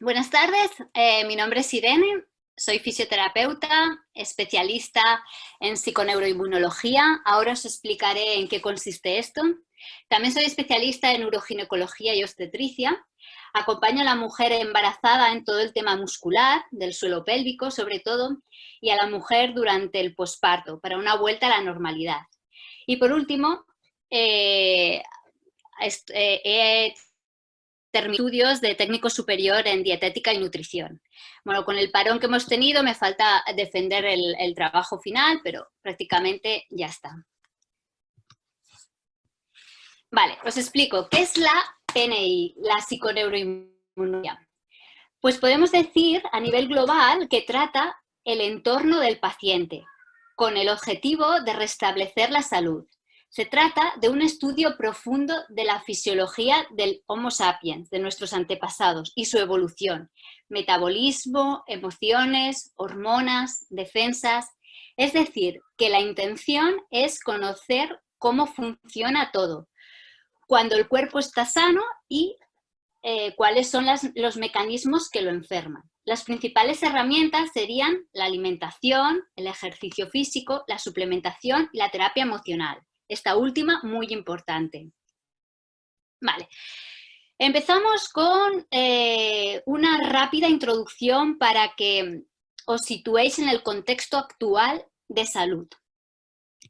Buenas tardes, mi nombre es Irene, soy fisioterapeuta, especialista en psiconeuroinmunología. Ahora os explicaré en qué consiste esto. También soy especialista en uroginecología y obstetricia. Acompaño a la mujer embarazada en todo el tema muscular, del suelo pélvico sobre todo, y a la mujer durante el posparto, para una vuelta a la normalidad. Y por último, he estudios de técnico superior en dietética y nutrición. Bueno, con el parón que hemos tenido me falta defender el trabajo final, pero prácticamente ya está. Vale, os explico. ¿Qué es la PNI, la psiconeuroinmunología? Pues podemos decir a nivel global que trata el entorno del paciente, con el objetivo de restablecer la salud. Se trata de un estudio profundo de la fisiología del Homo sapiens, de nuestros antepasados, y su evolución. Metabolismo, emociones, hormonas, defensas. Es decir, que la intención es conocer cómo funciona todo, cuando el cuerpo está sano y cuáles son los mecanismos que lo enferman. Las principales herramientas serían la alimentación, el ejercicio físico, la suplementación y la terapia emocional. Esta última muy importante. Vale. Empezamos con una rápida introducción para que os situéis en el contexto actual de salud.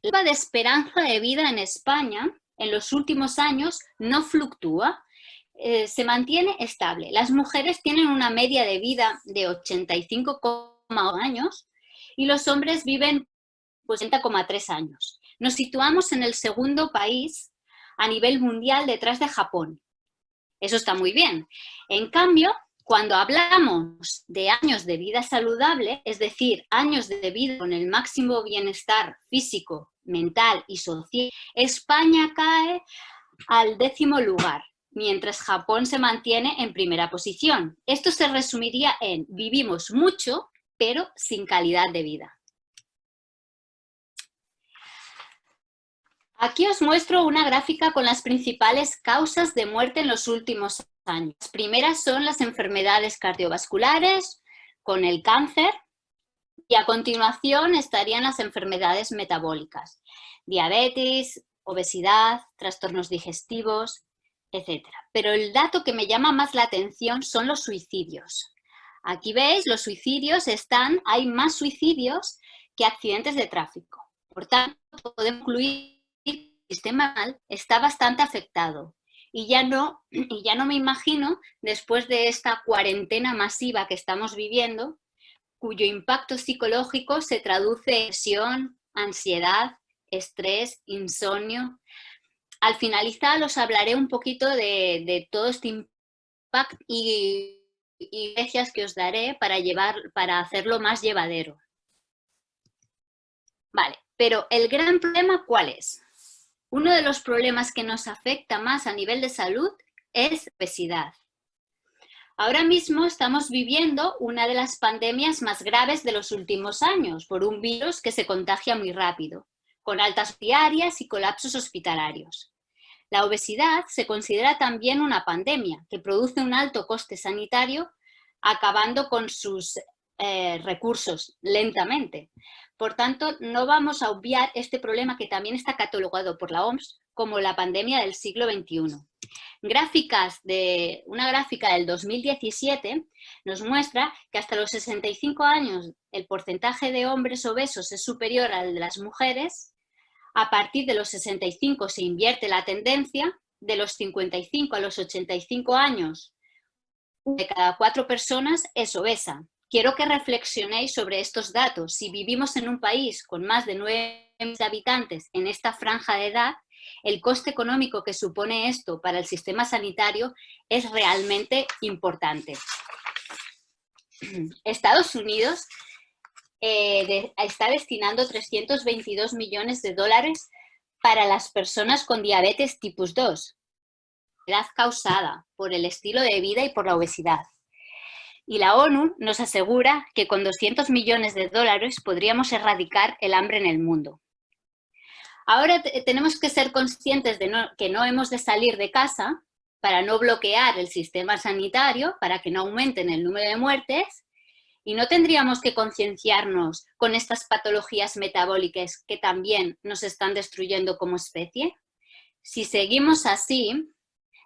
La curva de esperanza de vida en España en los últimos años no fluctúa, se mantiene estable. Las mujeres tienen una media de vida de 85,1 años y los hombres viven 80,3 años. Nos situamos en el segundo país a nivel mundial detrás de Japón. Eso está muy bien. En cambio, cuando hablamos de años de vida saludable, es decir, años de vida con el máximo bienestar físico, mental y social, España cae al 10º lugar, mientras Japón se mantiene en primera posición. Esto se resumiría en vivimos mucho, pero sin calidad de vida. Aquí os muestro una gráfica con las principales causas de muerte en los últimos años. Las primeras son las enfermedades cardiovasculares, con el cáncer, y a continuación estarían las enfermedades metabólicas, diabetes, obesidad, trastornos digestivos, etc. Pero el dato que me llama más la atención son los suicidios. Aquí veis, los suicidios hay más suicidios que accidentes de tráfico. Por tanto, podemos concluir que el sistema está bastante afectado. Y ya no me imagino, después de esta cuarentena masiva que estamos viviendo, cuyo impacto psicológico se traduce en depresión, ansiedad, estrés, insomnio. Al finalizar os hablaré un poquito de todo este impacto y estrategias que os daré para hacerlo más llevadero. Vale, pero el gran problema, ¿cuál es? Uno de los problemas que nos afecta más a nivel de salud es la obesidad. Ahora mismo estamos viviendo una de las pandemias más graves de los últimos años por un virus que se contagia muy rápido, con altas diarias y colapsos hospitalarios. La obesidad se considera también una pandemia que produce un alto coste sanitario, acabando con sus recursos lentamente. Por tanto, no vamos a obviar este problema que también está catalogado por la OMS como la pandemia del siglo XXI. Una gráfica del 2017 nos muestra que hasta los 65 años el porcentaje de hombres obesos es superior al de las mujeres. A partir de los 65 se invierte la tendencia, de los 55 a los 85 años, una de cada 4 personas es obesa. Quiero que reflexionéis sobre estos datos. Si vivimos en un país con más de 9 millones de habitantes en esta franja de edad, el coste económico que supone esto para el sistema sanitario es realmente importante. Estados Unidos está destinando 322 millones de dólares para las personas con diabetes tipo 2, edad causada por el estilo de vida y por la obesidad. Y la ONU nos asegura que con 200 millones de dólares podríamos erradicar el hambre en el mundo. Ahora tenemos que ser conscientes de que no hemos de salir de casa para no bloquear el sistema sanitario, para que no aumenten el número de muertes, y no tendríamos que concienciarnos con estas patologías metabólicas que también nos están destruyendo como especie. Si seguimos así,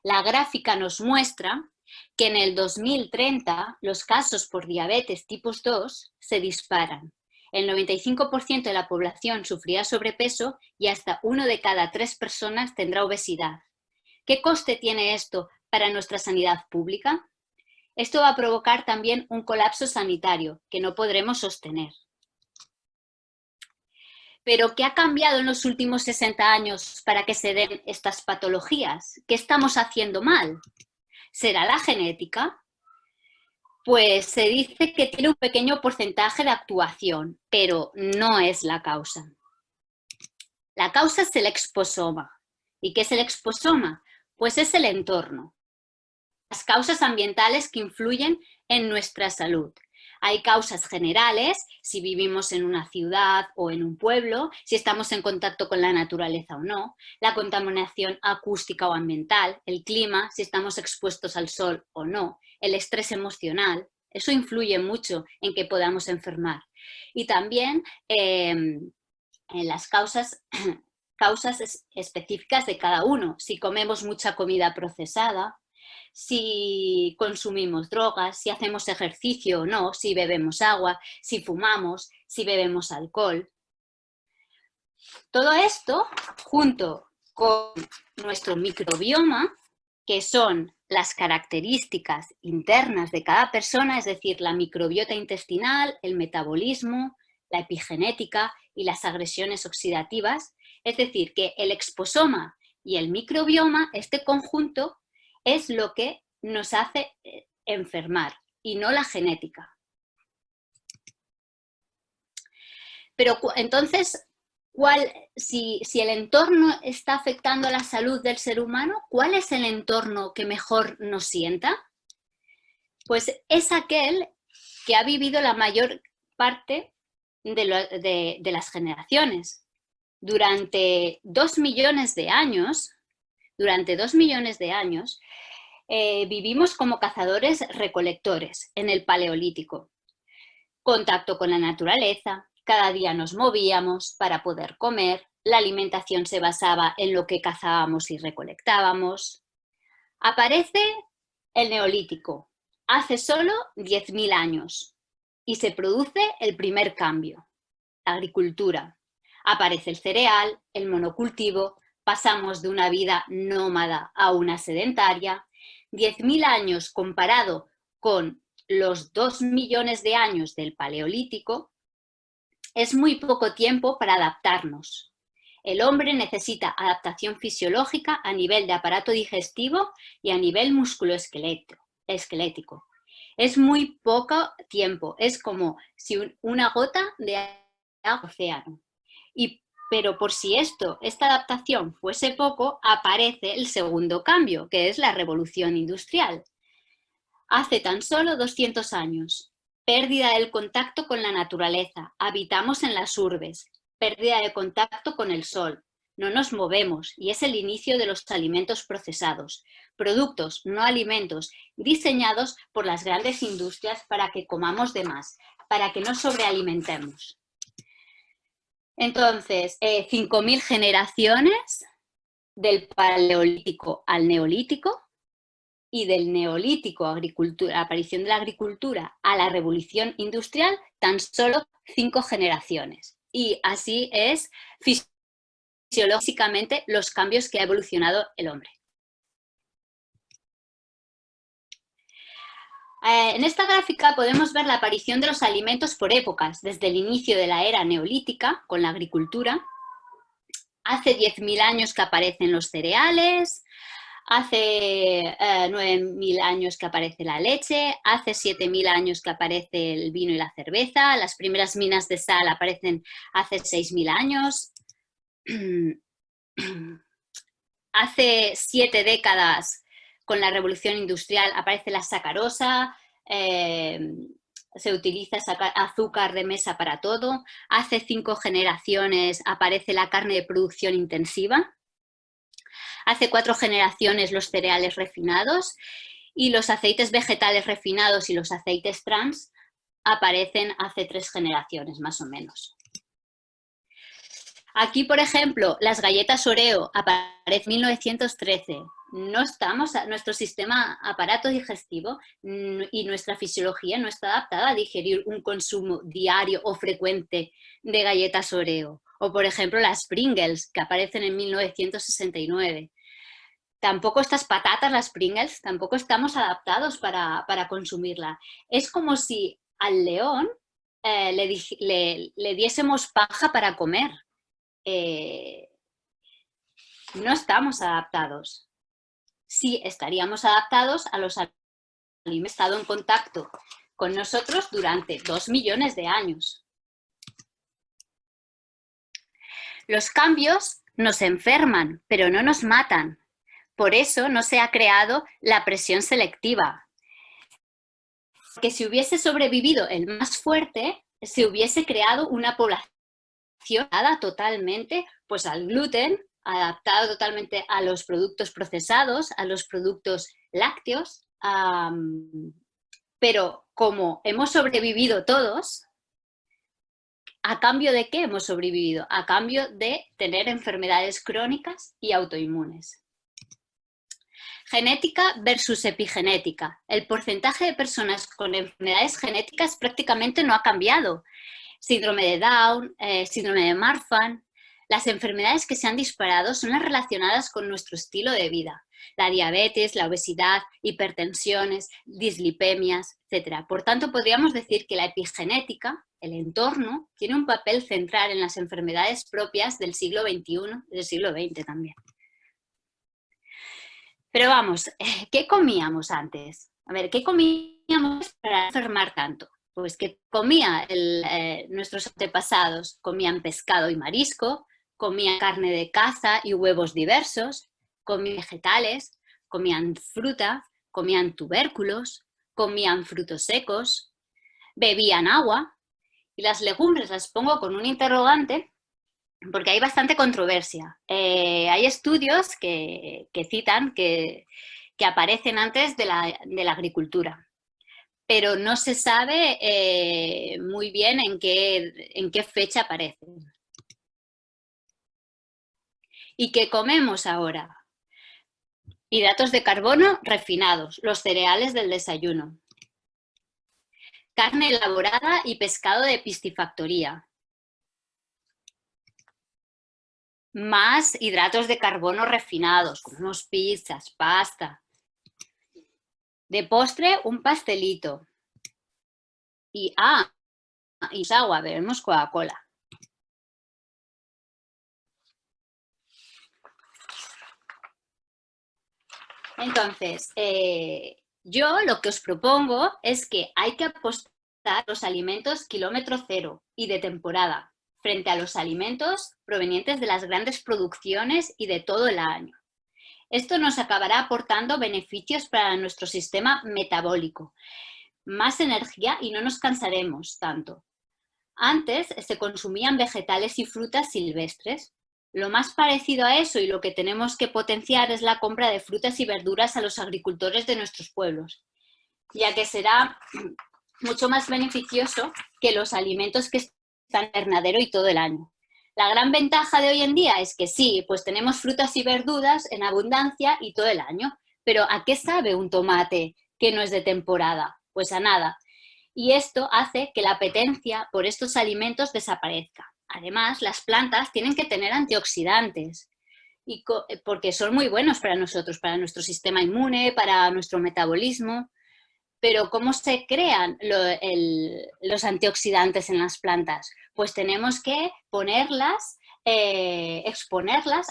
la gráfica nos muestra que en el 2030 los casos por diabetes tipo 2 se disparan. El 95% de la población sufrirá sobrepeso y hasta 1 de cada 3 personas tendrá obesidad. ¿Qué coste tiene esto para nuestra sanidad pública? Esto va a provocar también un colapso sanitario que no podremos sostener. Pero ¿qué ha cambiado en los últimos 60 años para que se den estas patologías? ¿Qué estamos haciendo mal? ¿Será la genética? Pues se dice que tiene un pequeño porcentaje de actuación, pero no es la causa. La causa es el exposoma. ¿Y qué es el exposoma? Pues es el entorno. Las causas ambientales que influyen en nuestra salud. Hay causas generales, si vivimos en una ciudad o en un pueblo, si estamos en contacto con la naturaleza o no, la contaminación acústica o ambiental, el clima, si estamos expuestos al sol o no, el estrés emocional, eso influye mucho en que podamos enfermar. Y también en las causas específicas de cada uno, si comemos mucha comida procesada, si consumimos drogas, si hacemos ejercicio o no, si bebemos agua, si fumamos, si bebemos alcohol. Todo esto, junto con nuestro microbioma, que son las características internas de cada persona, es decir, la microbiota intestinal, el metabolismo, la epigenética y las agresiones oxidativas, es decir, que el exposoma y el microbioma, este conjunto, es lo que nos hace enfermar y no la genética. Pero entonces, si el entorno está afectando a la salud del ser humano, ¿cuál es el entorno que mejor nos sienta? Pues es aquel que ha vivido la mayor parte de las generaciones. Durante 2 millones de años, vivimos como cazadores-recolectores en el Paleolítico. Contacto con la naturaleza, cada día nos movíamos para poder comer, la alimentación se basaba en lo que cazábamos y recolectábamos. Aparece el Neolítico, hace solo 10.000 años, y se produce el primer cambio, la agricultura. Aparece el cereal, el monocultivo, pasamos de una vida nómada a una sedentaria. 10.000 años comparado con los 2 millones de años del Paleolítico es muy poco tiempo para adaptarnos. El hombre necesita adaptación fisiológica a nivel de aparato digestivo y a nivel musculoesquelético. Es muy poco tiempo, es como si una gota de agua en el océano. Pero por si esta adaptación fuese poco, aparece el segundo cambio, que es la revolución industrial. Hace tan solo 200 años, pérdida del contacto con la naturaleza, habitamos en las urbes, pérdida de contacto con el sol, no nos movemos y es el inicio de los alimentos procesados, productos, no alimentos, diseñados por las grandes industrias para que comamos de más, para que nos sobrealimentemos. Entonces, 5.000 generaciones del Paleolítico al Neolítico y del Neolítico, aparición de la agricultura, a la revolución industrial, tan solo 5 generaciones. Y así es fisiológicamente los cambios que ha evolucionado el hombre. En esta gráfica podemos ver la aparición de los alimentos por épocas, desde el inicio de la era neolítica, con la agricultura. Hace 10.000 años que aparecen los cereales, hace 9.000 años que aparece la leche, hace 7.000 años que aparece el vino y la cerveza, las primeras minas de sal aparecen hace 6.000 años. Hace 7 décadas, con la revolución industrial, aparece la sacarosa, se utiliza azúcar de mesa para todo. Hace 5 generaciones aparece la carne de producción intensiva. hace 4 generaciones los cereales refinados y los aceites vegetales refinados y los aceites trans aparecen hace 3 generaciones más o menos. Aquí, por ejemplo, las galletas Oreo aparecen en 1913. No estamos, nuestro sistema aparato digestivo y nuestra fisiología no está adaptada a digerir un consumo diario o frecuente de galletas Oreo. O, por ejemplo, las Pringles, que aparecen en 1969. Tampoco estas patatas, las Pringles, tampoco estamos adaptados para consumirla. Es como si al león le diésemos paja para comer. No estamos adaptados. Sí estaríamos adaptados a los alimentos que han estado en contacto con nosotros durante 2 millones de años. Los cambios nos enferman, pero no nos matan. Por eso no se ha creado la presión selectiva. Porque si hubiese sobrevivido el más fuerte, se hubiese creado una población adaptada totalmente pues, al gluten, adaptado totalmente a los productos procesados, a los productos lácteos, pero como hemos sobrevivido todos, ¿a cambio de qué hemos sobrevivido? A cambio de tener enfermedades crónicas y autoinmunes. Genética versus epigenética. El porcentaje de personas con enfermedades genéticas prácticamente no ha cambiado. Síndrome de Down, síndrome de Marfan. Las enfermedades que se han disparado son las relacionadas con nuestro estilo de vida. La diabetes, la obesidad, hipertensiones, dislipemias, etc. Por tanto, podríamos decir que la epigenética, el entorno, tiene un papel central en las enfermedades propias del siglo XXI y del siglo XX también. Pero vamos, ¿qué comíamos antes? A ver, ¿qué comíamos para enfermar tanto? Pues que comían nuestros antepasados, comían pescado y marisco, comían carne de caza y huevos diversos, comían vegetales, comían fruta, comían tubérculos, comían frutos secos, bebían agua, y las legumbres las pongo con un interrogante porque hay bastante controversia. Hay estudios que citan que aparecen antes de la agricultura, pero no se sabe muy bien en qué fecha aparecen. ¿Y qué comemos ahora? Hidratos de carbono refinados, los cereales del desayuno. Carne elaborada y pescado de piscifactoría. Más hidratos de carbono refinados, comemos pizzas, pasta. De postre, un pastelito. Y agua, bebemos Coca-Cola. Entonces, yo lo que os propongo es que hay que apostar a los alimentos kilómetro cero y de temporada, frente a los alimentos provenientes de las grandes producciones y de todo el año. Esto nos acabará aportando beneficios para nuestro sistema metabólico, más energía y no nos cansaremos tanto. Antes se consumían vegetales y frutas silvestres. Lo más parecido a eso y lo que tenemos que potenciar es la compra de frutas y verduras a los agricultores de nuestros pueblos, ya que será mucho más beneficioso que los alimentos que están en el invernadero y todo el año. La gran ventaja de hoy en día es que sí, pues tenemos frutas y verduras en abundancia y todo el año, pero ¿a qué sabe un tomate que no es de temporada? Pues a nada. Y esto hace que la apetencia por estos alimentos desaparezca. Además, las plantas tienen que tener antioxidantes, porque son muy buenos para nosotros, para nuestro sistema inmune, para nuestro metabolismo. Pero ¿cómo se crean los antioxidantes en las plantas? Pues tenemos que exponerlas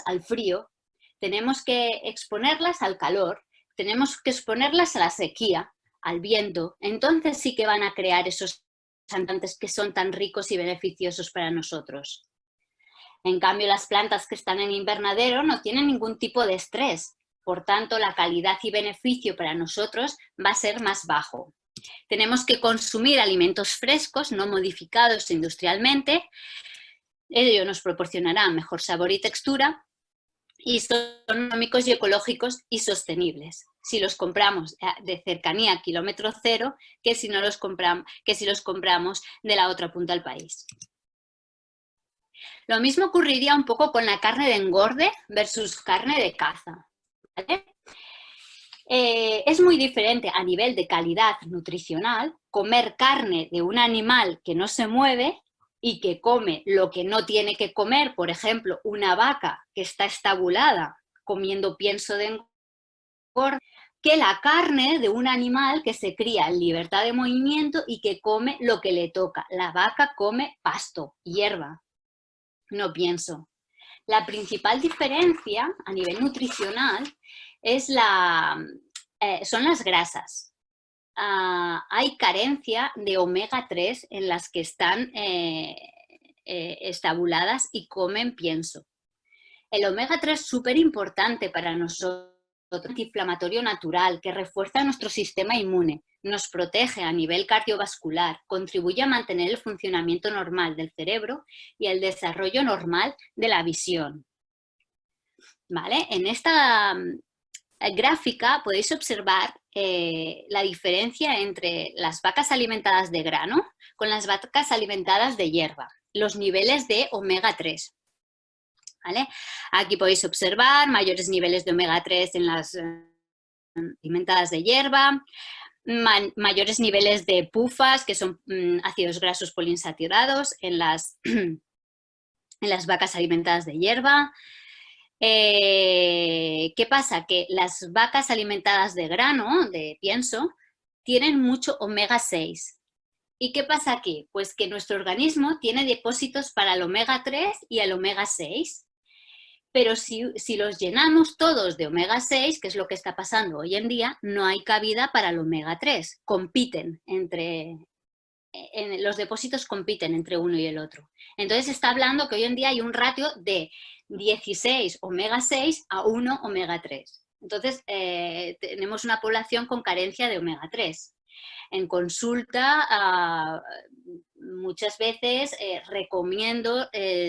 al frío, tenemos que exponerlas al calor, tenemos que exponerlas a la sequía, al viento. Entonces sí que van a crear esos antioxidantes que son tan ricos y beneficiosos para nosotros. En cambio, las plantas que están en invernadero no tienen ningún tipo de estrés. Por tanto, la calidad y beneficio para nosotros va a ser más bajo. Tenemos que consumir alimentos frescos, no modificados industrialmente. Ello nos proporcionará mejor sabor y textura y son económicos y ecológicos y sostenibles. Si los compramos de cercanía, kilómetro cero, que si los compramos de la otra punta del país. Lo mismo ocurriría un poco con la carne de engorde versus carne de caza, ¿vale? Es muy diferente a nivel de calidad nutricional comer carne de un animal que no se mueve y que come lo que no tiene que comer, por ejemplo, una vaca que está estabulada comiendo pienso de engorde, que la carne de un animal que se cría en libertad de movimiento y que come lo que le toca. La vaca come pasto, hierba, no pienso. La principal diferencia a nivel nutricional es son las grasas. Hay carencia de omega 3 en las que están estabuladas y comen pienso. El omega 3 es súper importante para nosotros, antiinflamatorio natural que refuerza nuestro sistema inmune, nos protege a nivel cardiovascular, contribuye a mantener el funcionamiento normal del cerebro y el desarrollo normal de la visión. ¿Vale? En esta gráfica podéis observar la diferencia entre las vacas alimentadas de grano con las vacas alimentadas de hierba, los niveles de omega 3. ¿Vale? Aquí podéis observar mayores niveles de omega 3 en las alimentadas de hierba, mayores niveles de PUFAs, que son ácidos grasos poliinsaturados en las vacas alimentadas de hierba. ¿Qué pasa? Que las vacas alimentadas de grano, de pienso, tienen mucho omega 6. ¿Y qué pasa aquí? Pues que nuestro organismo tiene depósitos para el omega 3 y el omega 6. Pero si los llenamos todos de omega 6, que es lo que está pasando hoy en día, no hay cabida para el omega 3. Los depósitos compiten entre uno y el otro. Entonces está hablando que hoy en día hay un ratio de 16 omega 6 a 1 omega 3. Entonces tenemos una población con carencia de omega 3. En consulta muchas veces recomiendo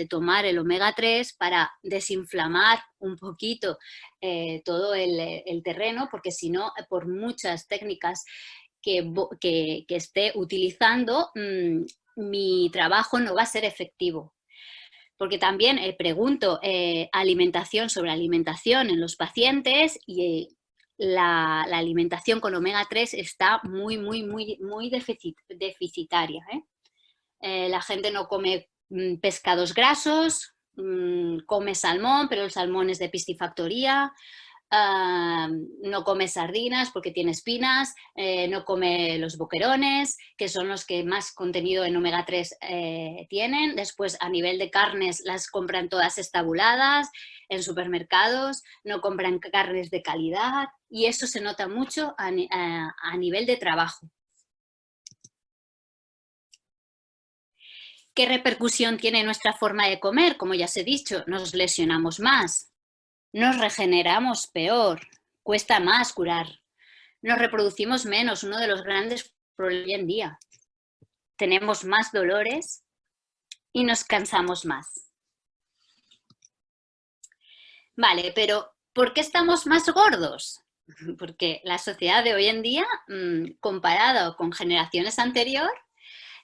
tomar el omega 3 para desinflamar un poquito todo el terreno, porque si no, por muchas técnicas que esté utilizando, mi trabajo no va a ser efectivo. Porque también pregunto alimentación sobre alimentación en los pacientes y la alimentación con omega 3 está muy deficitaria. La gente no come pescados grasos, come salmón, pero el salmón es de piscifactoría. No come sardinas porque tiene espinas, no come los boquerones, que son los que más contenido en omega 3 tienen. Después, a nivel de carnes, las compran todas estabuladas en supermercados, no compran carnes de calidad y eso se nota mucho a nivel de trabajo. ¿Qué repercusión tiene nuestra forma de comer? Como ya os he dicho, nos lesionamos más. Nos regeneramos peor, cuesta más curar, nos reproducimos menos, uno de los grandes problemas hoy en día. Tenemos más dolores y nos cansamos más. Vale, pero ¿por qué estamos más gordos? Porque la sociedad de hoy en día, comparado con generaciones anteriores,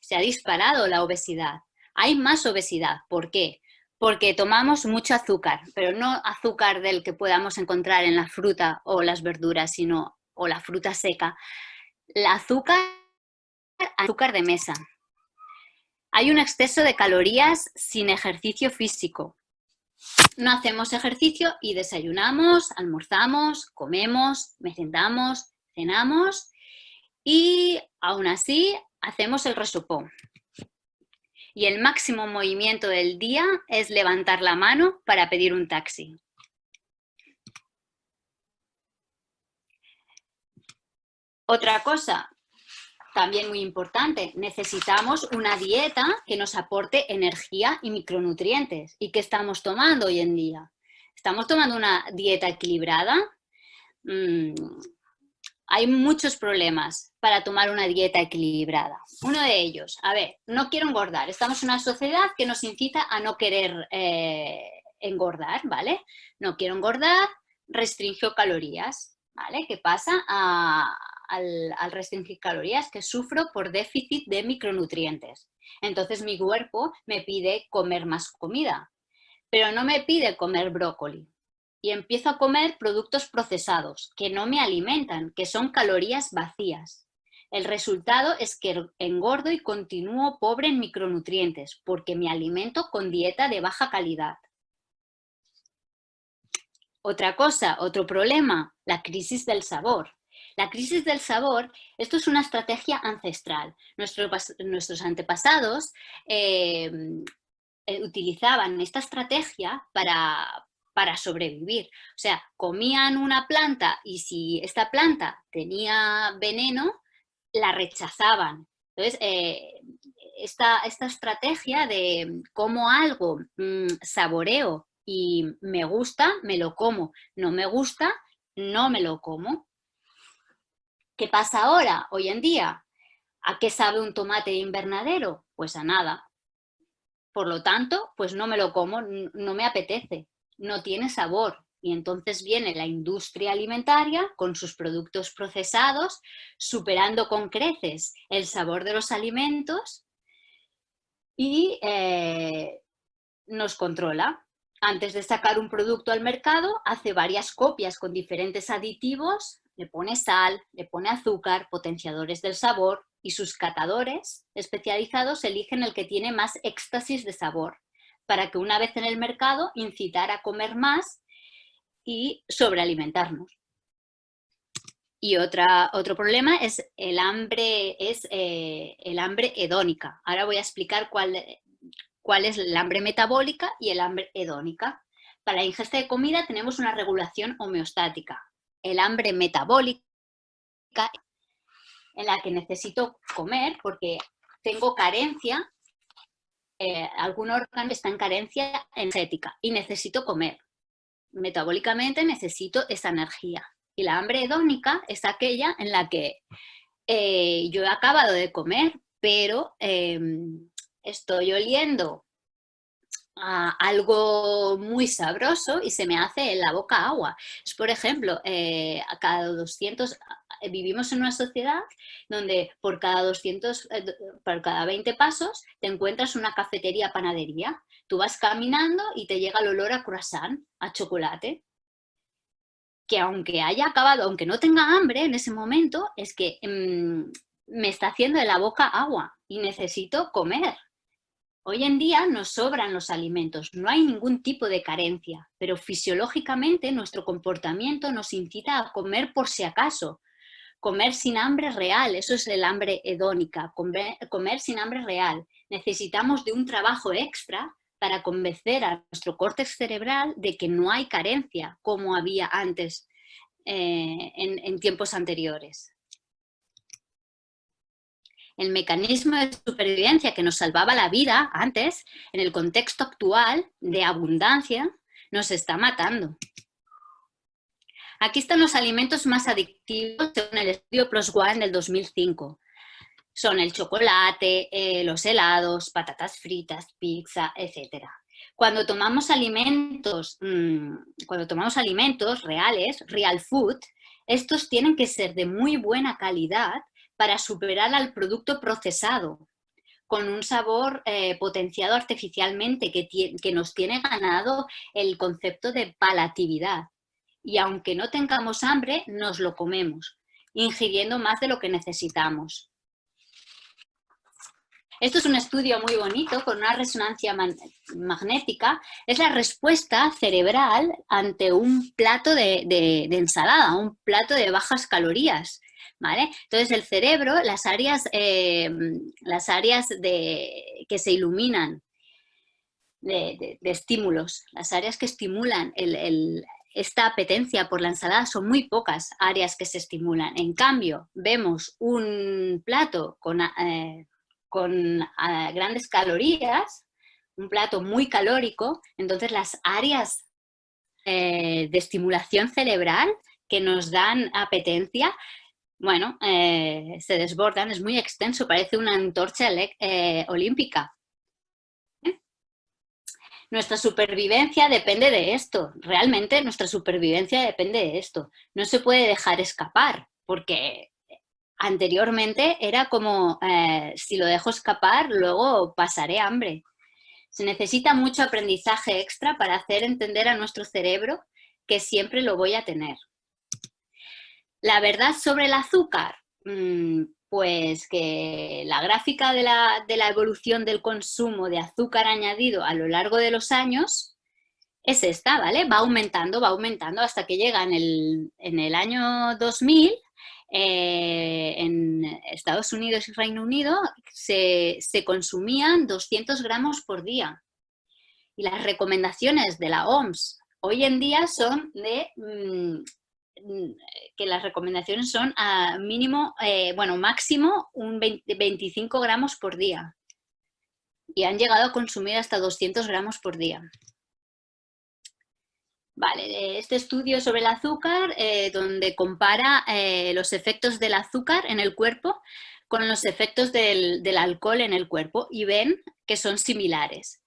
se ha disparado la obesidad. Hay más obesidad. ¿Por qué? Porque tomamos mucho azúcar, pero no azúcar del que podamos encontrar en la fruta o las verduras, o la fruta seca. El azúcar de mesa. Hay un exceso de calorías sin ejercicio físico. No hacemos ejercicio y desayunamos, almorzamos, comemos, merendamos, cenamos y aún así hacemos el resopón. Y el máximo movimiento del día es levantar la mano para pedir un taxi. Otra cosa, también muy importante, necesitamos una dieta que nos aporte energía y micronutrientes. ¿Y qué estamos tomando hoy en día? ¿Estamos tomando una dieta equilibrada? Hay muchos problemas para tomar una dieta equilibrada. Uno de ellos, no quiero engordar. Estamos en una sociedad que nos incita a no querer engordar, ¿vale? No quiero engordar, restringo calorías, ¿vale? ¿Qué pasa al restringir calorías? Que sufro por déficit de micronutrientes. Entonces mi cuerpo me pide comer más comida, pero no me pide comer brócoli. Y empiezo a comer productos procesados que no me alimentan, que son calorías vacías. El resultado es que engordo y continúo pobre en micronutrientes porque me alimento con dieta de baja calidad. Otra cosa, otro problema, la crisis del sabor. La crisis del sabor, esto es una estrategia ancestral. Nuestros antepasados utilizaban esta estrategia para sobrevivir. O sea, comían una planta y si esta planta tenía veneno, la rechazaban. Entonces, esta estrategia de cómo algo saboreo y me gusta, me lo como. No me gusta, no me lo como. ¿Qué pasa ahora, hoy en día? ¿A qué sabe un tomate de invernadero? Pues a nada. Por lo tanto, pues no me lo como, no me apetece, no tiene sabor. Y entonces viene la industria alimentaria con sus productos procesados, superando con creces el sabor de los alimentos y nos controla. Antes de sacar un producto al mercado, hace varias copias con diferentes aditivos, le pone sal, le pone azúcar, potenciadores del sabor y sus catadores especializados eligen el que tiene más éxtasis de sabor para que una vez en el mercado incitar a comer más y sobrealimentarnos. Y otro problema es el hambre hedónica. Ahora voy a explicar cuál es el hambre metabólica y el hambre hedónica. Para la ingesta de comida tenemos una regulación homeostática. El hambre metabólica, en la que necesito comer porque tengo carencia, algún órgano está en carencia energética y necesito comer. Metabólicamente necesito esa energía. Y la hambre hedónica es aquella en la que yo he acabado de comer, pero estoy oliendo a algo muy sabroso y se me hace en la boca agua. Es, por ejemplo, vivimos en una sociedad donde por cada 20 pasos te encuentras una cafetería, panadería. Tú vas caminando y te llega el olor a croissant, a chocolate. Que aunque haya acabado, aunque no tenga hambre en ese momento, es que me está haciendo en la boca agua y necesito comer. Hoy en día nos sobran los alimentos, no hay ningún tipo de carencia, pero fisiológicamente nuestro comportamiento nos incita a comer por si acaso. Comer sin hambre real, eso es el hambre hedónica, comer sin hambre real. Necesitamos de un trabajo extra para convencer a nuestro córtex cerebral de que no hay carencia como había antes en tiempos anteriores. El mecanismo de supervivencia que nos salvaba la vida antes, en el contexto actual de abundancia, nos está matando. Aquí están los alimentos más adictivos según el estudio PLOS ONE del 2005. Son el chocolate, los helados, patatas fritas, pizza, etc. Cuando tomamos alimentos reales, real food, estos tienen que ser de muy buena calidad para superar al producto procesado, con un sabor potenciado artificialmente que nos tiene ganado el concepto de palatividad. Y aunque no tengamos hambre, nos lo comemos, ingiriendo más de lo que necesitamos. Esto es un estudio muy bonito con una resonancia magnética. Es la respuesta cerebral ante un plato de ensalada, un plato de bajas calorías. ¿Vale? Entonces el cerebro, las áreas que se iluminan de estímulos, las áreas que estimulan esta apetencia por la ensalada son muy pocas áreas que se estimulan. En cambio, vemos un plato con grandes calorías, un plato muy calórico, entonces las áreas de estimulación cerebral que nos dan apetencia, bueno, se desbordan, es muy extenso, parece una antorcha olímpica. Nuestra supervivencia depende de esto. Realmente nuestra supervivencia depende de esto. No se puede dejar escapar, porque anteriormente era como, si lo dejo escapar, luego pasaré hambre. Se necesita mucho aprendizaje extra para hacer entender a nuestro cerebro que siempre lo voy a tener. La verdad sobre el azúcar, pues que la gráfica de la evolución del consumo de azúcar añadido a lo largo de los años es esta, ¿vale? Va aumentando hasta que llega en el año 2000, en Estados Unidos y Reino Unido se consumían 200 gramos por día. Y las recomendaciones de la OMS hoy en día son de que las recomendaciones son a mínimo, máximo 25 gramos por día. Y han llegado a consumir hasta 200 gramos por día. Vale, este estudio sobre el azúcar, donde compara los efectos del azúcar en el cuerpo con los efectos del alcohol en el cuerpo, y ven que son similares.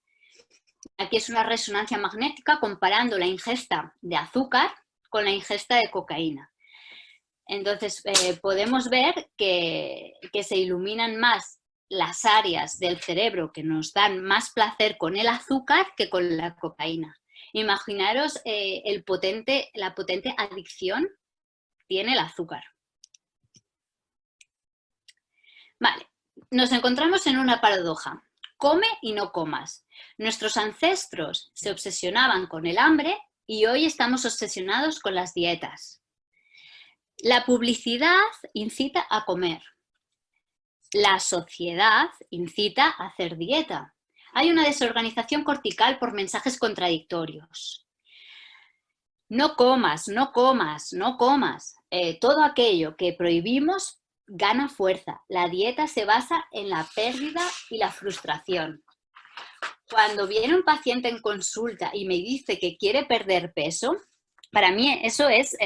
Aquí es una resonancia magnética comparando la ingesta de azúcar con la ingesta de cocaína. Entonces, podemos ver que se iluminan más las áreas del cerebro que nos dan más placer con el azúcar que con la cocaína. Imaginaros la potente adicción que tiene el azúcar. Vale, nos encontramos en una paradoja. Come y no comas. Nuestros ancestros se obsesionaban con el hambre y hoy estamos obsesionados con las dietas. La publicidad incita a comer. La sociedad incita a hacer dieta. Hay una desorganización cortical por mensajes contradictorios. No comas, no comas, no comas. Todo aquello que prohibimos gana fuerza. La dieta se basa en la pérdida y la frustración. Cuando viene un paciente en consulta y me dice que quiere perder peso, para mí eso es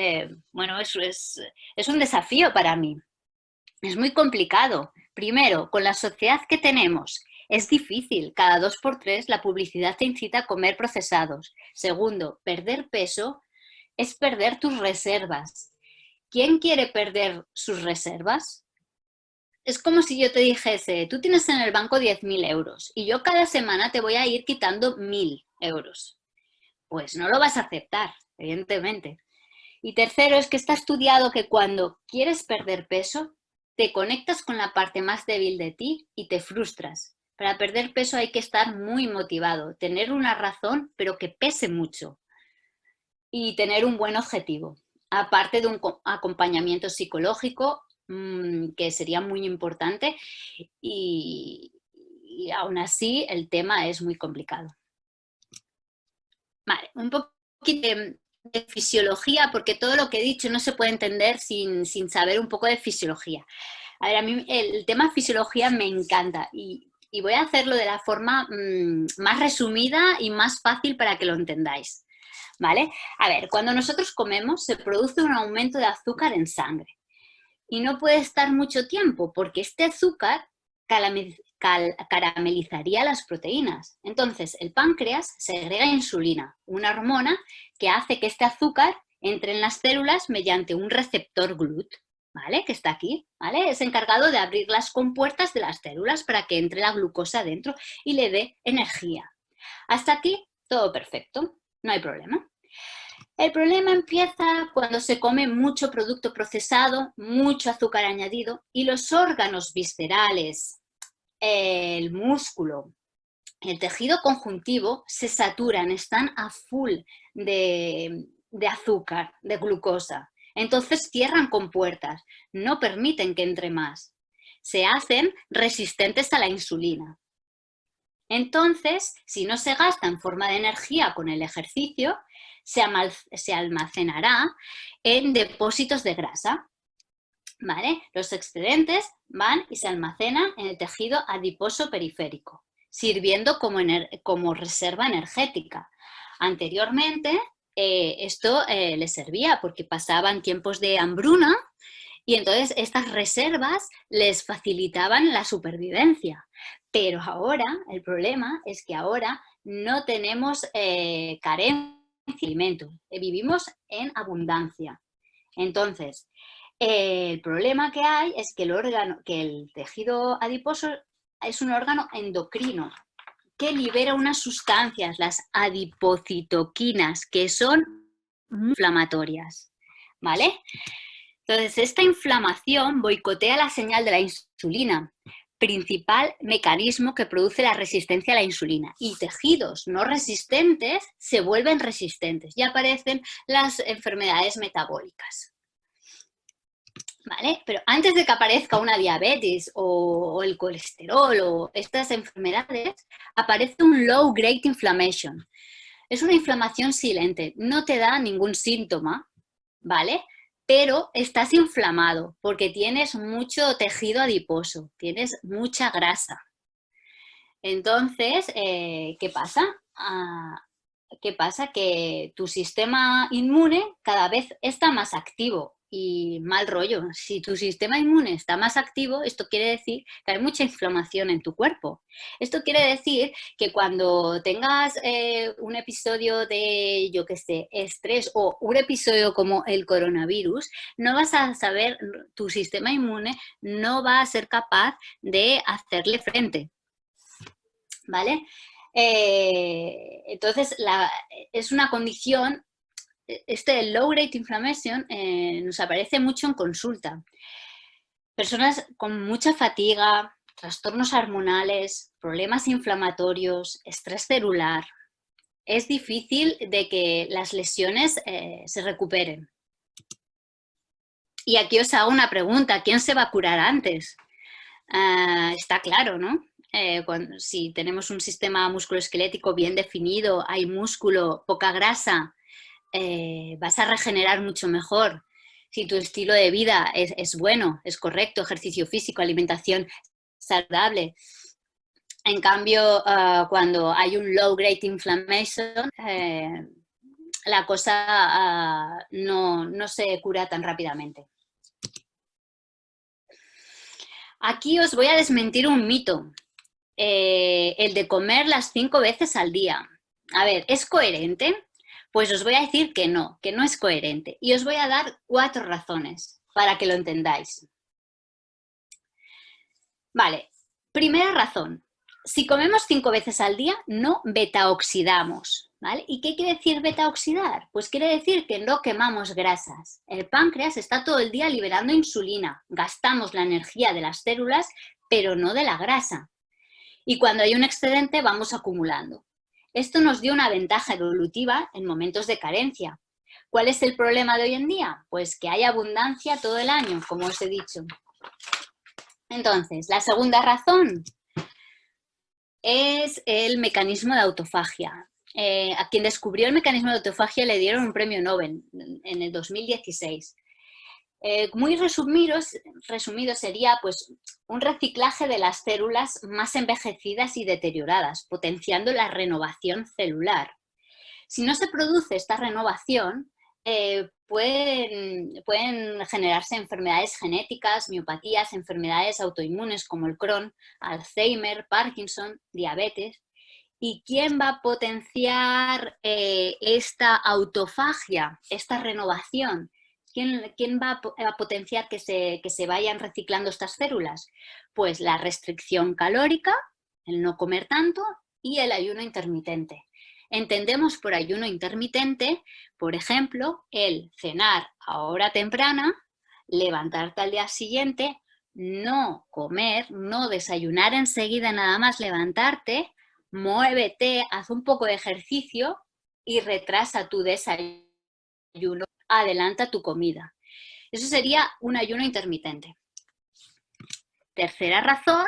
un desafío para mí. Es muy complicado. Primero, con la sociedad que tenemos, es difícil. Cada 2 por 3 la publicidad te incita a comer procesados. Segundo, perder peso es perder tus reservas. ¿Quién quiere perder sus reservas? Es como si yo te dijese, tú tienes en el banco 10.000 euros y yo cada semana te voy a ir quitando 1.000 euros. Pues no lo vas a aceptar, evidentemente. Y tercero, es que está estudiado que cuando quieres perder peso, te conectas con la parte más débil de ti y te frustras. Para perder peso hay que estar muy motivado, tener una razón, pero que pese mucho, y tener un buen objetivo, aparte de un acompañamiento psicológico que sería muy importante, y aún así el tema es muy complicado. Vale, un poquito de fisiología, porque todo lo que he dicho no se puede entender sin saber un poco de fisiología. A ver, a mí el tema fisiología me encanta y voy a hacerlo de la forma más resumida y más fácil para que lo entendáis. ¿Vale? A ver, cuando nosotros comemos se produce un aumento de azúcar en sangre y no puede estar mucho tiempo porque este azúcar caramelizaría las proteínas. Entonces, el páncreas segrega insulina, una hormona que hace que este azúcar entre en las células mediante un receptor GLUT, ¿vale? Que está aquí, ¿vale? Es encargado de abrir las compuertas de las células para que entre la glucosa dentro y le dé energía. Hasta aquí, todo perfecto, no hay problema. El problema empieza cuando se come mucho producto procesado, mucho azúcar añadido y los órganos viscerales, el músculo, el tejido conjuntivo se saturan, están a full de azúcar, de glucosa. Entonces cierran compuertas, no permiten que entre más. Se hacen resistentes a la insulina. Entonces, si no se gasta en forma de energía con el ejercicio, se almacenará en depósitos de grasa. ¿Vale? Los excedentes van y se almacenan en el tejido adiposo periférico, sirviendo como reserva energética. Anteriormente, esto les servía porque pasaban tiempos de hambruna y entonces estas reservas les facilitaban la supervivencia. Pero ahora, el problema es que ahora no tenemos carencia de alimento, vivimos en abundancia. Entonces, el problema que hay es que el tejido adiposo es un órgano endocrino que libera unas sustancias, las adipocitoquinas, que son muy inflamatorias, ¿vale? Entonces, esta inflamación boicotea la señal de la insulina, principal mecanismo que produce la resistencia a la insulina. Y tejidos no resistentes se vuelven resistentes y aparecen las enfermedades metabólicas. ¿Vale? Pero antes de que aparezca una diabetes o el colesterol o estas enfermedades, aparece un low grade inflammation. Es una inflamación silente, no te da ningún síntoma, ¿vale? Pero estás inflamado porque tienes mucho tejido adiposo, tienes mucha grasa. Entonces, ¿qué pasa? ¿Qué pasa? Que tu sistema inmune cada vez está más activo y mal rollo. Si tu sistema inmune está más activo, esto quiere decir que hay mucha inflamación en tu cuerpo. Esto quiere decir que cuando tengas un episodio de, yo qué sé, estrés o un episodio como el coronavirus, no vas a saber, tu sistema inmune no va a ser capaz de hacerle frente, ¿vale? Entonces, es una condición, este low grade inflammation nos aparece mucho en consulta. Personas con mucha fatiga, trastornos hormonales, problemas inflamatorios, estrés celular. Es difícil de que las lesiones se recuperen. Y aquí os hago una pregunta, ¿quién se va a curar antes? Está claro, ¿no? Si tenemos un sistema musculoesquelético bien definido, hay músculo, poca grasa, vas a regenerar mucho mejor. Si tu estilo de vida es bueno, es correcto, ejercicio físico, alimentación saludable. En cambio, cuando hay un low grade inflammation, la cosa no se cura tan rápidamente. Aquí os voy a desmentir un mito, el de comer las 5 veces al día. A ver, ¿es coherente? Pues os voy a decir que no es coherente. Y os voy a dar 4 razones para que lo entendáis. Vale, primera razón. Si comemos 5 veces al día, no betaoxidamos, ¿vale? ¿Y qué quiere decir betaoxidar? Pues quiere decir que no quemamos grasas. El páncreas está todo el día liberando insulina. Gastamos la energía de las células, pero no de la grasa. Y cuando hay un excedente, vamos acumulando. Esto nos dio una ventaja evolutiva en momentos de carencia. ¿Cuál es el problema de hoy en día? Pues que hay abundancia todo el año, como os he dicho. Entonces, la segunda razón es el mecanismo de autofagia. A quien descubrió el mecanismo de autofagia le dieron un premio Nobel en el 2016. Muy resumido sería pues, un reciclaje de las células más envejecidas y deterioradas, potenciando la renovación celular. Si no se produce esta renovación, pueden generarse enfermedades genéticas, miopatías, enfermedades autoinmunes como el Crohn, Alzheimer, Parkinson, diabetes. ¿Y quién va a potenciar esta autofagia, esta renovación? ¿Quién va a potenciar que se vayan reciclando estas células? Pues la restricción calórica, el no comer tanto y el ayuno intermitente. Entendemos por ayuno intermitente, por ejemplo, el cenar a hora temprana, levantarte al día siguiente, no comer, no desayunar enseguida nada más levantarte, muévete, haz un poco de ejercicio y retrasa tu desayuno, adelanta tu comida. Eso sería un ayuno intermitente. Tercera razón,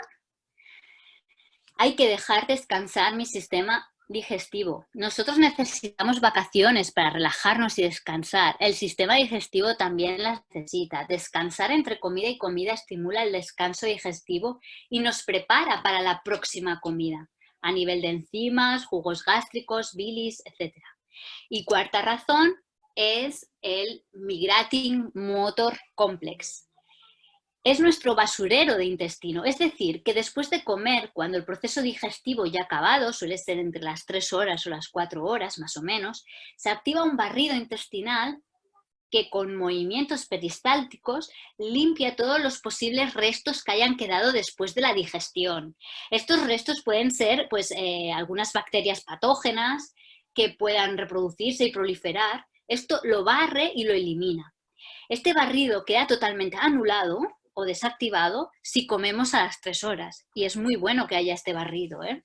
hay que dejar descansar mi sistema digestivo. Nosotros necesitamos vacaciones para relajarnos y descansar. El sistema digestivo también las necesita. Descansar entre comida y comida estimula el descanso digestivo y nos prepara para la próxima comida, a nivel de enzimas, jugos gástricos, bilis, etc. Y cuarta razón es el Migrating Motor Complex. es nuestro basurero de intestino. Es decir, que después de comer, cuando el proceso digestivo ya ha acabado, suele ser entre las 3 horas o las 4 horas más o menos, se activa un barrido intestinal que con movimientos peristálticos limpia todos los posibles restos que hayan quedado después de la digestión. Estos restos pueden ser pues, algunas bacterias patógenas que puedan reproducirse y proliferar. Esto lo barre y lo elimina. Este barrido queda totalmente anulado o desactivado si comemos a las 3 horas. Y es muy bueno que haya este barrido, ¿eh?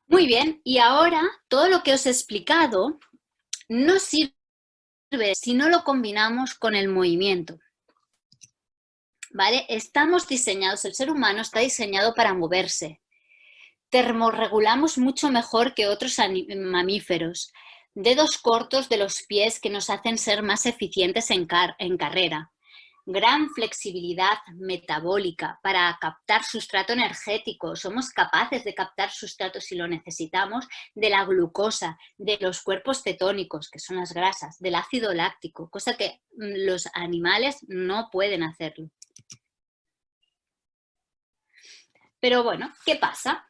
Muy bien, y ahora todo lo que os he explicado no sirve si no lo combinamos con el movimiento. ¿Vale? Estamos diseñados, el ser humano está diseñado para moverse. Termorregulamos mucho mejor que otros mamíferos. Dedos cortos de los pies que nos hacen ser más eficientes en carrera. Gran flexibilidad metabólica para captar sustrato energético. Somos capaces de captar sustrato si lo necesitamos de la glucosa, de los cuerpos cetónicos, que son las grasas, del ácido láctico, cosa que los animales no pueden hacerlo. Pero bueno, ¿qué pasa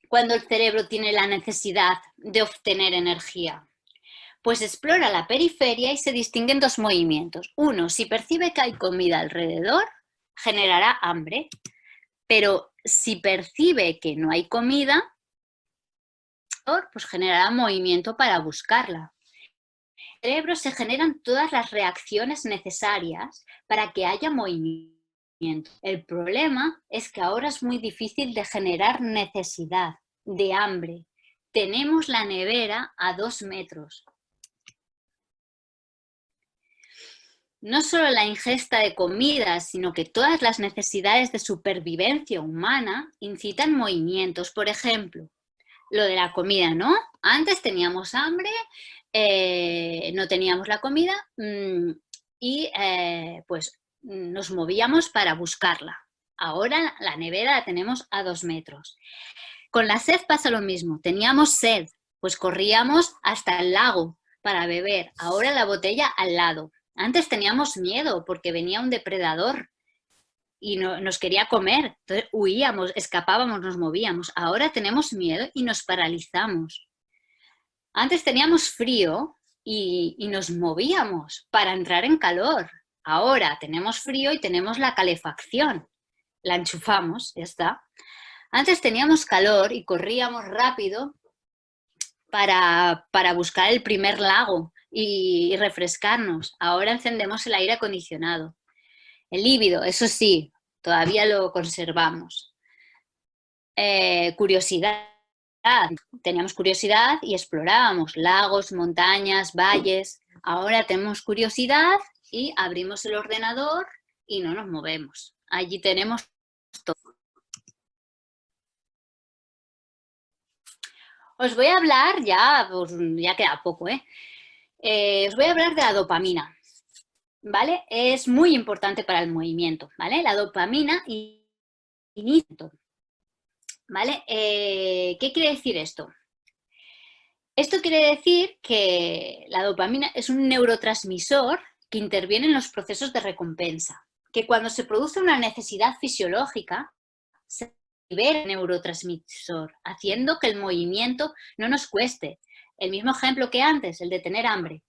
cuando el cerebro tiene la necesidad de obtener energía? Pues explora la periferia y se distinguen dos movimientos. Uno, si percibe que hay comida alrededor, generará hambre. Pero si percibe que no hay comida, pues generará movimiento para buscarla. En el cerebro se generan todas las reacciones necesarias para que haya movimiento. El problema es que ahora es muy difícil de generar necesidad, de hambre. Tenemos la nevera a 2 metros. No solo la ingesta de comida, sino que todas las necesidades de supervivencia humana incitan movimientos. Por ejemplo, lo de la comida, ¿no? Antes teníamos hambre, no teníamos la comida y pues nos movíamos para buscarla. Ahora la nevera la tenemos a 2 metros. Con la sed pasa lo mismo. Teníamos sed, pues corríamos hasta el lago para beber. Ahora la botella al lado. Antes teníamos miedo porque venía un depredador y nos quería comer. Entonces huíamos, escapábamos, nos movíamos. Ahora tenemos miedo y nos paralizamos. Antes teníamos frío y nos movíamos para entrar en calor. Ahora tenemos frío y tenemos la calefacción. La enchufamos, ya está. Antes teníamos calor y corríamos rápido para buscar el primer lago y refrescarnos. Ahora encendemos el aire acondicionado. El líbido, eso sí, todavía lo conservamos. Curiosidad. Teníamos curiosidad y explorábamos lagos, montañas, valles. Ahora tenemos curiosidad y abrimos el ordenador y no nos movemos. Allí tenemos todo. Os voy a hablar, ya queda poco, os voy a hablar de la dopamina, ¿vale? Es muy importante para el movimiento, ¿vale? La dopamina inicia, ¿vale? ¿Qué quiere decir esto? Esto quiere decir que la dopamina es un neurotransmisor que interviene en los procesos de recompensa, que cuando se produce una necesidad fisiológica, se libera el neurotransmisor, haciendo que el movimiento no nos cueste. El mismo ejemplo que antes, el de tener hambre.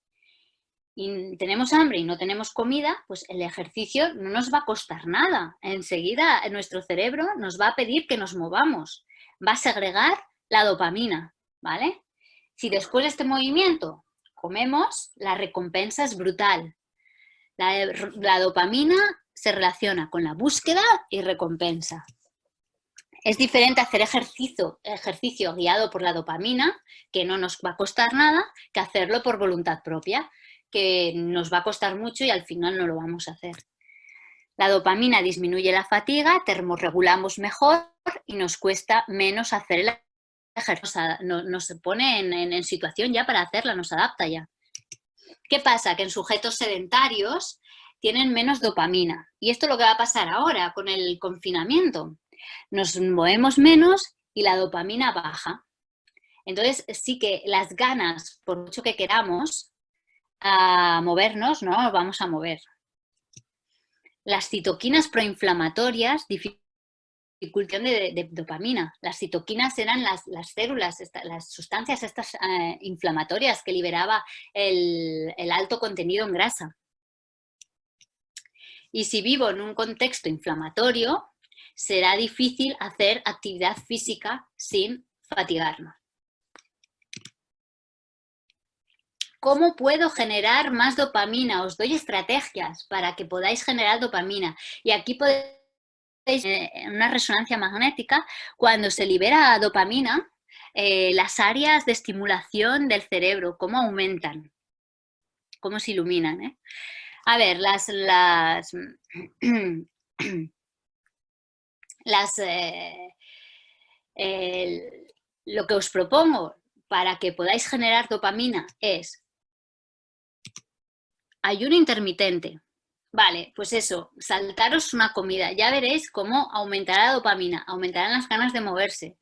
Y tenemos hambre y no tenemos comida, pues el ejercicio no nos va a costar nada. Enseguida nuestro cerebro nos va a pedir que nos movamos. Va a segregar la dopamina, ¿vale? Si después de este movimiento comemos, la recompensa es brutal. La dopamina se relaciona con la búsqueda y recompensa. Es diferente hacer ejercicio guiado por la dopamina, que no nos va a costar nada, que hacerlo por voluntad propia, que nos va a costar mucho y al final no lo vamos a hacer. La dopamina disminuye la fatiga, termorregulamos mejor y nos cuesta menos hacer el ejercicio. Nos pone en situación ya para hacerla, nos adapta ya. ¿Qué pasa? Que en sujetos sedentarios tienen menos dopamina. Y esto es lo que va a pasar ahora con el confinamiento. Nos movemos menos y la dopamina baja. Entonces sí que las ganas, por mucho que queramos, a movernos, ¿no? Nos vamos a mover. Las citoquinas proinflamatorias dificultan de dopamina. Las citoquinas eran las células, las sustancias estas inflamatorias que liberaba el alto contenido en grasa. Y si vivo en un contexto inflamatorio, será difícil hacer actividad física sin fatigarnos. ¿Cómo puedo generar más dopamina? Os doy estrategias para que podáis generar dopamina. Y aquí podéis, en una resonancia magnética, cuando se libera dopamina, las áreas de estimulación del cerebro, cómo aumentan, cómo se iluminan. A ver, lo que os propongo para que podáis generar dopamina es ayuno intermitente. Vale, pues eso, saltaros una comida. Ya veréis cómo aumentará la dopamina, aumentarán las ganas de moverse.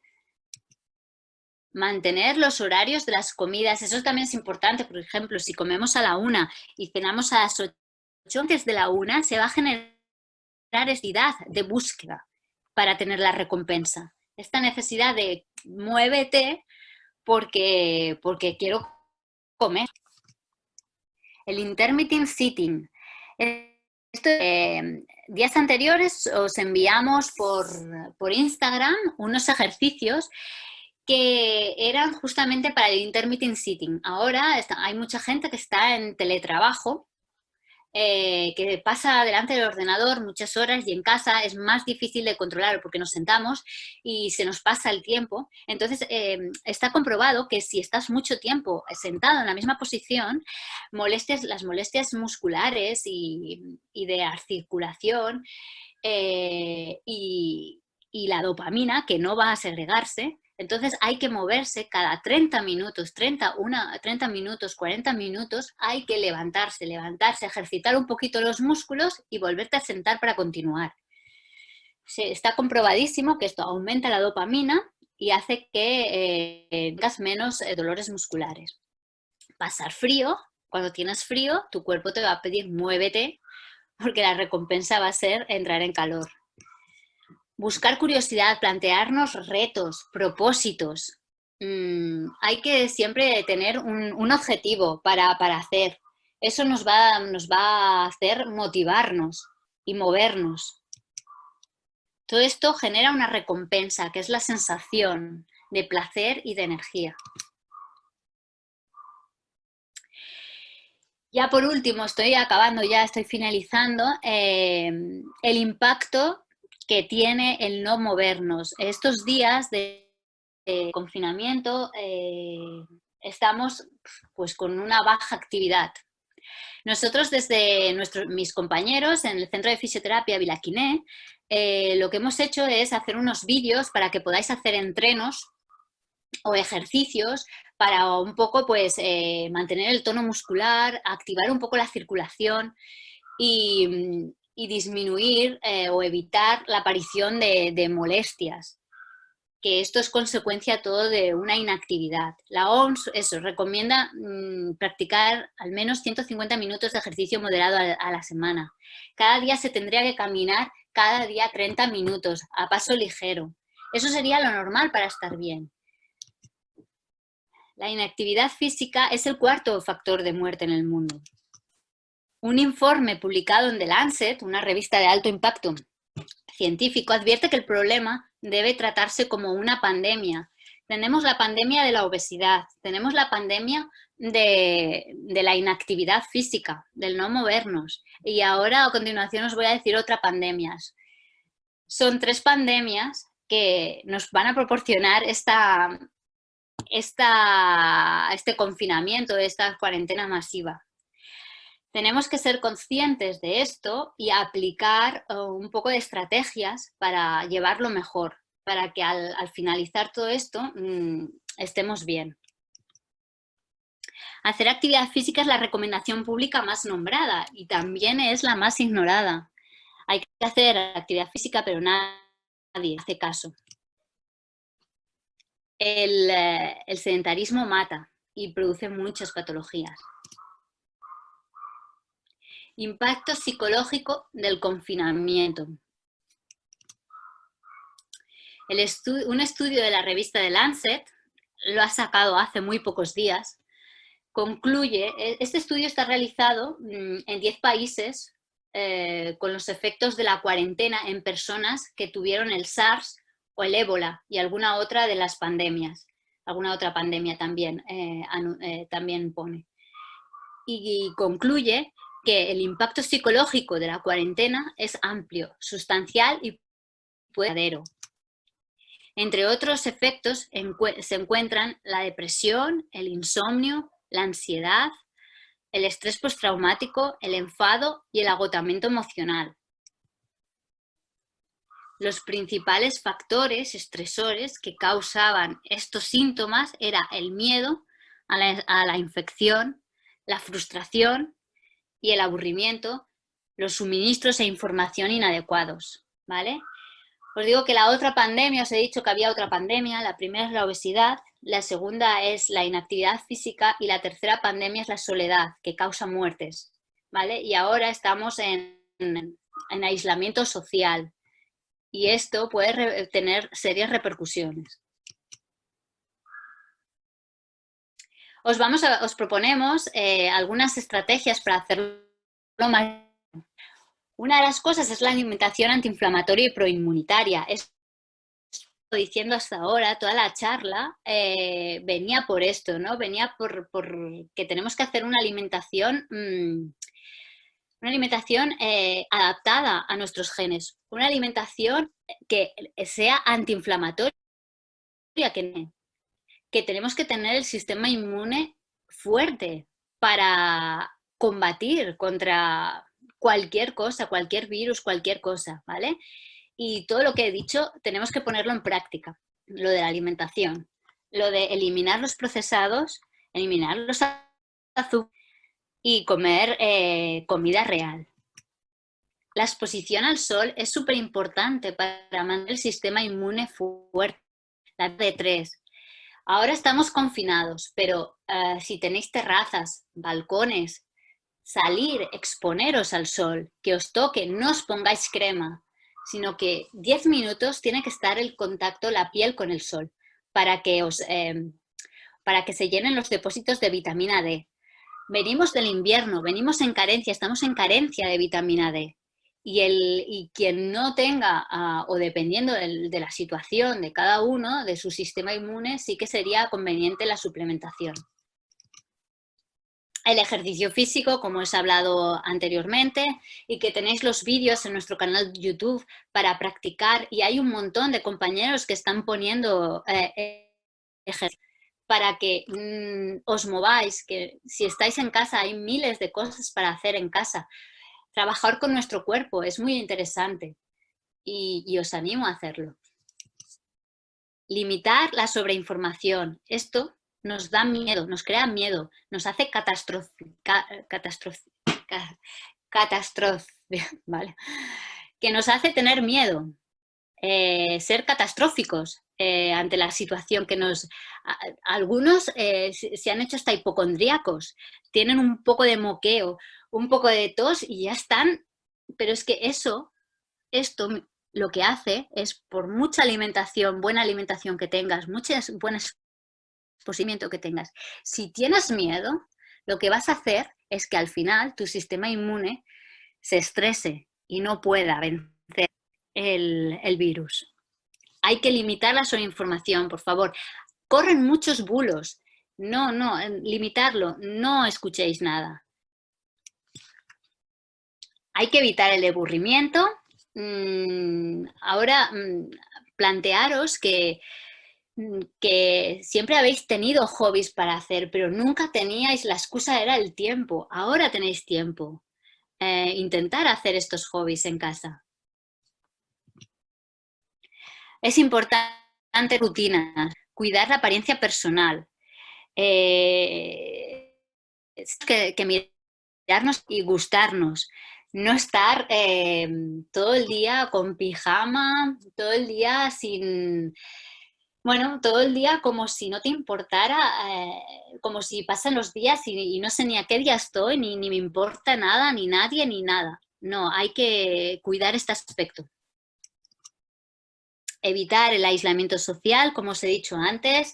Mantener los horarios de las comidas, eso también es importante. Por ejemplo, si comemos a la 1 y cenamos a las 8, antes de la 1 se va a generar necesidad de búsqueda para tener la recompensa. Esta necesidad de muévete porque quiero comer. El intermittent sitting. Días anteriores os enviamos por Instagram unos ejercicios que eran justamente para el intermittent sitting. Ahora hay mucha gente que está en teletrabajo, que pasa delante del ordenador muchas horas y en casa es más difícil de controlar porque nos sentamos y se nos pasa el tiempo. Entonces, está comprobado que si estás mucho tiempo sentado en la misma posición, las molestias musculares y de articulación y la dopamina, que no va a segregarse. Entonces hay que moverse cada 30 minutos, 30 minutos, 40 minutos, hay que levantarse, ejercitar un poquito los músculos y volverte a sentar para continuar. Está comprobadísimo que esto aumenta la dopamina y hace que tengas menos dolores musculares. Pasar frío, cuando tienes frío, tu cuerpo te va a pedir muévete, porque la recompensa va a ser entrar en calor. Buscar curiosidad, plantearnos retos, propósitos. Hay que siempre tener un objetivo para hacer. Eso nos va a hacer motivarnos y movernos. Todo esto genera una recompensa, que es la sensación de placer y de energía. Ya por último, estoy acabando, ya estoy finalizando, el impacto que tiene el no movernos. Estos días de confinamiento estamos pues con una baja actividad. Nosotros desde mis compañeros en el Centro de Fisioterapia Vilaquiné, lo que hemos hecho es hacer unos vídeos para que podáis hacer entrenos o ejercicios para un poco pues mantener el tono muscular, activar un poco la circulación y disminuir o evitar la aparición de molestias, que esto es consecuencia todo de una inactividad. La OMS recomienda practicar al menos 150 minutos de ejercicio moderado a la semana. Cada día se tendría que caminar, cada día 30 minutos, a paso ligero. Eso sería lo normal para estar bien. La inactividad física es el cuarto factor de muerte en el mundo. Un informe publicado en The Lancet, una revista de alto impacto científico, advierte que el problema debe tratarse como una pandemia. Tenemos la pandemia de la obesidad, tenemos la pandemia de la inactividad física, del no movernos. Y ahora a continuación os voy a decir otra pandemia. Son 3 pandemias que nos van a proporcionar este confinamiento, esta cuarentena masiva. Tenemos que ser conscientes de esto y aplicar un poco de estrategias para llevarlo mejor, para que al finalizar todo esto estemos bien. Hacer actividad física es la recomendación pública más nombrada y también es la más ignorada. Hay que hacer actividad física, pero nadie hace caso. El sedentarismo mata y produce muchas patologías. Impacto psicológico del confinamiento. Un estudio de la revista The Lancet, lo ha sacado hace muy pocos días, concluye, este estudio está realizado en 10 países con los efectos de la cuarentena en personas que tuvieron el SARS o el ébola y alguna otra de las pandemias. Alguna otra pandemia también, también pone. Y concluye que el impacto psicológico de la cuarentena es amplio, sustancial y duradero. Entre otros efectos se encuentran la depresión, el insomnio, la ansiedad, el estrés postraumático, el enfado y el agotamiento emocional. Los principales factores estresores que causaban estos síntomas era el miedo a la infección, la frustración y el aburrimiento, los suministros e información inadecuados, ¿vale? Os digo que la otra pandemia, os he dicho que había otra pandemia, la primera es la obesidad, la segunda es la inactividad física y la tercera pandemia es la soledad, que causa muertes, ¿vale? Y ahora estamos en aislamiento social y esto puede tener serias repercusiones. Os proponemos algunas estrategias para hacerlo más. Una de las cosas es la alimentación antiinflamatoria y proinmunitaria. Esto diciendo hasta ahora, toda la charla venía por esto, ¿no? Venía por que tenemos que hacer una alimentación adaptada a nuestros genes, una alimentación que sea antiinflamatoria, que tenemos que tener el sistema inmune fuerte para combatir contra cualquier cosa, cualquier virus, cualquier cosa, ¿vale? Y todo lo que he dicho tenemos que ponerlo en práctica, lo de la alimentación, lo de eliminar los procesados, eliminar los azúcares y comer comida real. La exposición al sol es súper importante para mantener el sistema inmune fuerte, la D3. Ahora estamos confinados, pero si tenéis terrazas, balcones, salir, exponeros al sol, que os toque, no os pongáis crema, sino que 10 minutos tiene que estar el contacto, la piel con el sol, para que se llenen los depósitos de vitamina D. Venimos del invierno, venimos en carencia, estamos en carencia de vitamina D. Y quien no tenga, o dependiendo de la situación de cada uno, de su sistema inmune, sí que sería conveniente la suplementación. El ejercicio físico, como os he hablado anteriormente, y que tenéis los vídeos en nuestro canal de YouTube para practicar, y hay un montón de compañeros que están poniendo ejercicio para que os mováis, que si estáis en casa hay miles de cosas para hacer en casa. Trabajar con nuestro cuerpo es muy interesante y os animo a hacerlo. Limitar la sobreinformación. Esto nos da miedo, nos crea miedo, nos hace ¿vale? Que nos hace tener miedo, ser catastróficos ante la situación que nos... Algunos se han hecho hasta hipocondríacos, tienen un poco de moqueo, un poco de tos y ya están, pero es que esto lo que hace es, por mucha alimentación, buena alimentación que tengas, muchas buenas exposición que tengas, si tienes miedo, lo que vas a hacer es que al final tu sistema inmune se estrese y no pueda vencer el virus. Hay que limitar la sobreinformación, por favor. Corren muchos bulos. No, limitarlo. No escuchéis nada. Hay que evitar el aburrimiento. Ahora, plantearos que siempre habéis tenido hobbies para hacer, pero nunca teníais, la excusa era el tiempo. Ahora tenéis tiempo. Intentar hacer estos hobbies en casa. Es importante rutinas, cuidar la apariencia personal, que mirarnos y gustarnos, no estar todo el día con pijama, todo el día sin Bueno, todo el día como si no te importara, como si pasan los días y no sé ni a qué día estoy, ni me importa nada, ni nadie, ni nada. No, hay que cuidar este aspecto. Evitar el aislamiento social, como os he dicho antes,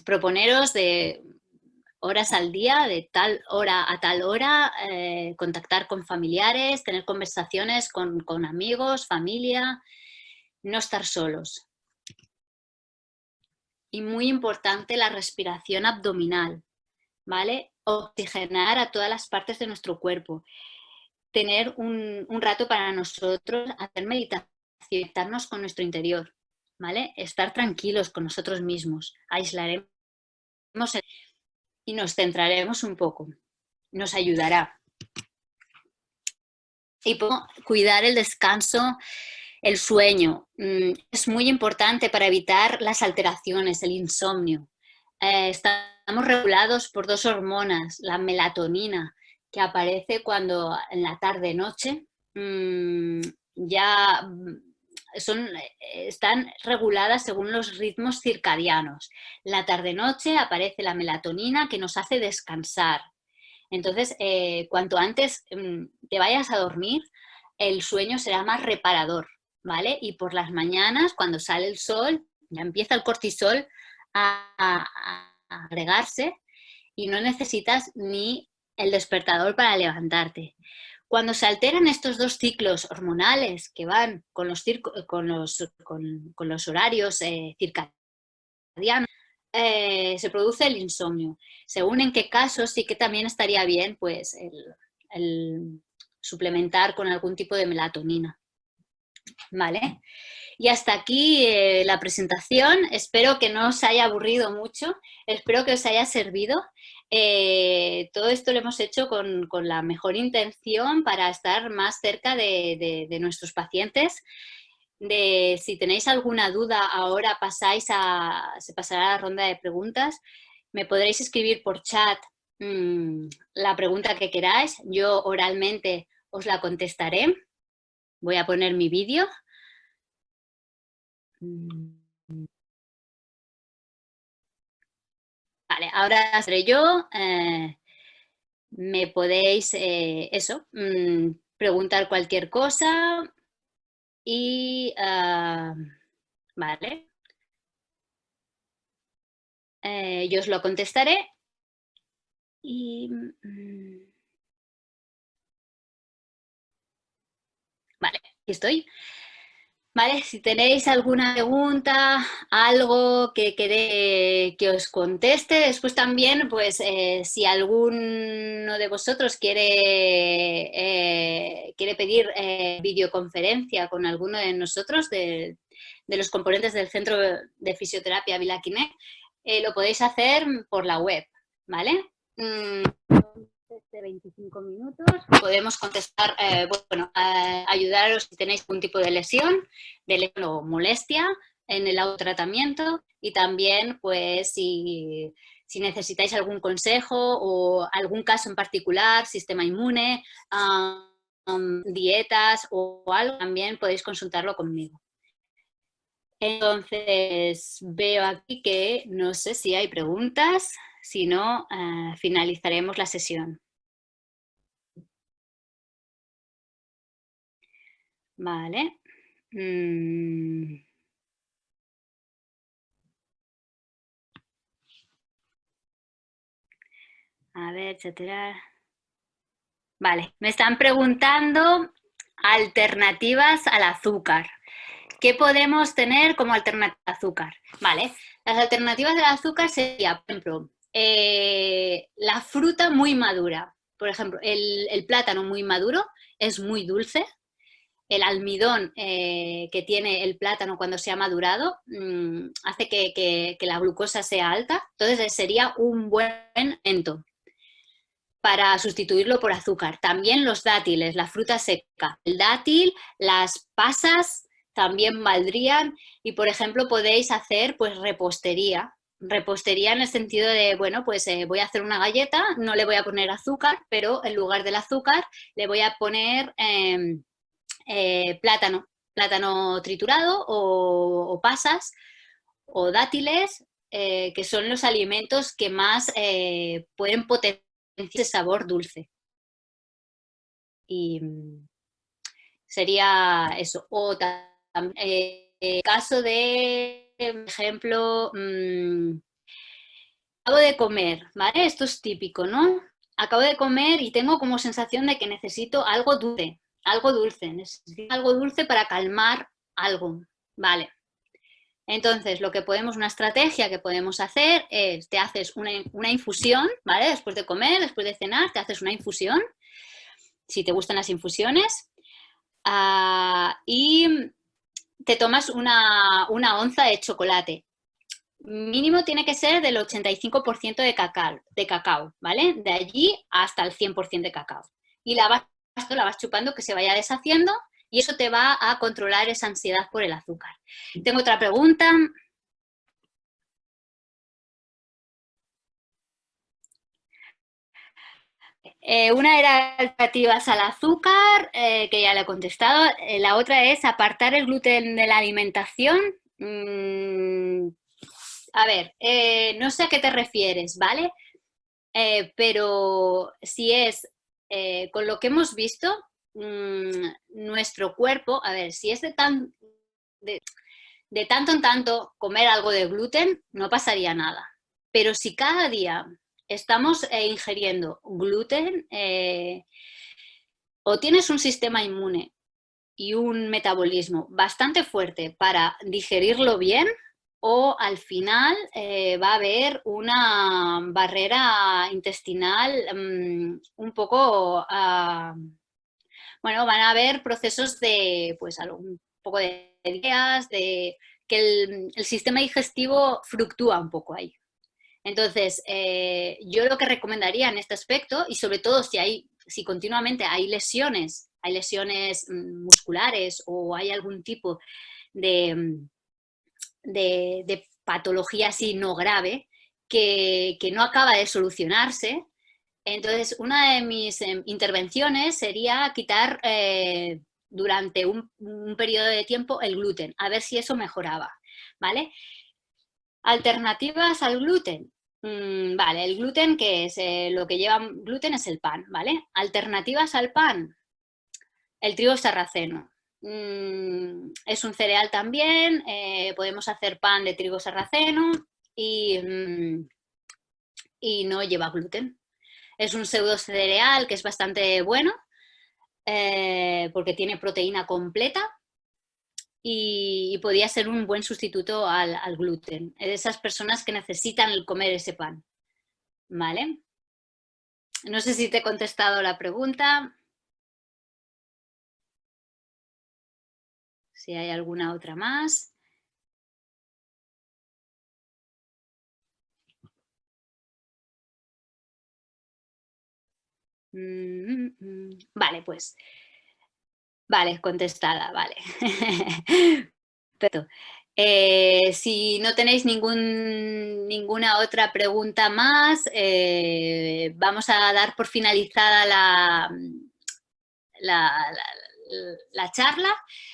proponeros de horas al día, de tal hora a tal hora, contactar con familiares, tener conversaciones con amigos, familia, no estar solos. Y muy importante la respiración abdominal, ¿vale? Oxigenar a todas las partes de nuestro cuerpo. Tener un rato para nosotros, hacer meditación, conectarnos con nuestro interior, ¿vale? Estar tranquilos con nosotros mismos. Aislaremos y nos centraremos un poco. Nos ayudará. Y cuidar el descanso, el sueño. Es muy importante para evitar las alteraciones, el insomnio. Estamos regulados por dos hormonas, la melatonina, que aparece cuando en la tarde-noche ya están reguladas según los ritmos circadianos. La tarde-noche aparece la melatonina que nos hace descansar. Entonces, cuanto antes te vayas a dormir, el sueño será más reparador, ¿vale? Y por las mañanas, cuando sale el sol, ya empieza el cortisol a agregarse y no necesitas ni el despertador para levantarte. Cuando se alteran estos dos ciclos hormonales que van con los horarios circadianos, se produce el insomnio. Según en qué casos, sí que también estaría bien pues, el suplementar con algún tipo de melatonina. ¿Vale? Y hasta aquí la presentación. Espero que no os haya aburrido mucho, espero que os haya servido. Todo esto lo hemos hecho con la mejor intención para estar más cerca de nuestros pacientes. Si tenéis alguna duda, ahora se pasará a la ronda de preguntas. Me podréis escribir por chat la pregunta que queráis. Yo oralmente os la contestaré. Voy a poner mi vídeo. Vale, ahora seré yo. Me podéis, preguntar cualquier cosa y, vale, yo os lo contestaré y, vale, aquí estoy. Vale, si tenéis alguna pregunta, algo que queréis que os conteste, después también, pues si alguno de vosotros quiere pedir videoconferencia con alguno de nosotros, de los componentes del Centro de Fisioterapia Vilaquiné, lo podéis hacer por la web, ¿vale? De 25 minutos podemos contestar, ayudaros si tenéis algún tipo de lesión o molestia en el autotratamiento y también pues si necesitáis algún consejo o algún caso en particular, sistema inmune, dietas o algo, también podéis consultarlo conmigo. Entonces veo aquí que no sé si hay preguntas, si no finalizaremos la sesión. Vale. A ver, etcétera. Vale, me están preguntando alternativas al azúcar. ¿Qué podemos tener como alternativa al azúcar? Vale, las alternativas al azúcar sería, por ejemplo, la fruta muy madura. Por ejemplo, el plátano muy maduro es muy dulce. El almidón que tiene el plátano cuando se ha madurado hace que la glucosa sea alta. Entonces sería un buen ento para sustituirlo por azúcar. También los dátiles, la fruta seca. El dátil, las pasas también valdrían y, por ejemplo, podéis hacer pues repostería. Repostería en el sentido de, bueno, pues voy a hacer una galleta, no le voy a poner azúcar, pero en lugar del azúcar le voy a poner plátano. plátano triturado o pasas o dátiles, que son los alimentos que más pueden potenciar ese sabor dulce. Y sería eso. O también, caso de, por ejemplo, acabo de comer, ¿vale? Esto es típico, ¿no? Acabo de comer y tengo como sensación de que necesito algo dulce, necesito algo dulce para calmar algo, ¿vale? Entonces, una estrategia que podemos hacer es, te haces una infusión, ¿vale? Después de comer, después de cenar, te haces una infusión, si te gustan las infusiones, y te tomas una onza de chocolate. Mínimo tiene que ser del 85% de cacao, ¿vale? De allí hasta el 100% de cacao. Y la vas chupando, que se vaya deshaciendo, y eso te va a controlar esa ansiedad por el azúcar. Tengo otra pregunta. Una era alternativas al azúcar, que ya le he contestado. La otra es apartar el gluten de la alimentación. A ver, no sé a qué te refieres, ¿vale? Pero si es con lo que hemos visto, nuestro cuerpo, a ver, si es de tanto en tanto comer algo de gluten, no pasaría nada. Pero si cada día estamos ingiriendo gluten, o tienes un sistema inmune y un metabolismo bastante fuerte para digerirlo bien, o al final va a haber una barrera intestinal un poco, bueno, van a haber procesos de, pues, un poco de días, de que el sistema digestivo fluctúa un poco ahí. Entonces, yo lo que recomendaría en este aspecto, y sobre todo si continuamente hay lesiones musculares o hay algún tipo de patología así no grave que no acaba de solucionarse, entonces una de mis intervenciones sería quitar durante un periodo de tiempo el gluten, a ver si eso mejoraba, ¿vale? Alternativas al gluten. Vale, el gluten, ¿qué es? Lo que lleva gluten es el pan, ¿vale? Alternativas al pan, el trigo sarraceno. Es un cereal también, podemos hacer pan de trigo sarraceno y no lleva gluten. Es un pseudo cereal que es bastante bueno porque tiene proteína completa y podría ser un buen sustituto al gluten. Es de esas personas que necesitan comer ese pan, ¿vale? No sé si te he contestado la pregunta. Si hay alguna otra más. Vale, pues. Vale, contestada, vale. Perfecto. Si no tenéis ninguna otra pregunta más, vamos a dar por finalizada la charla.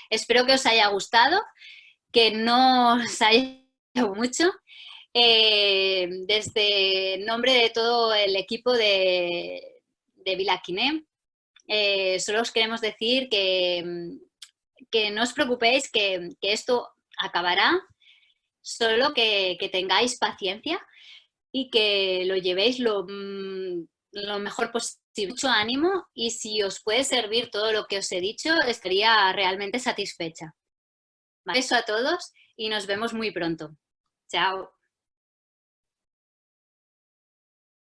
Espero que os haya gustado, que no os haya gustado mucho. Desde el nombre de todo el equipo de Vilaquiné, solo os queremos decir que no os preocupéis, que esto acabará, solo que tengáis paciencia y que lo llevéis lo mejor posible. Mucho ánimo, y si os puede servir todo lo que os he dicho, estaría realmente satisfecha. Un beso a todos y nos vemos muy pronto. Chao.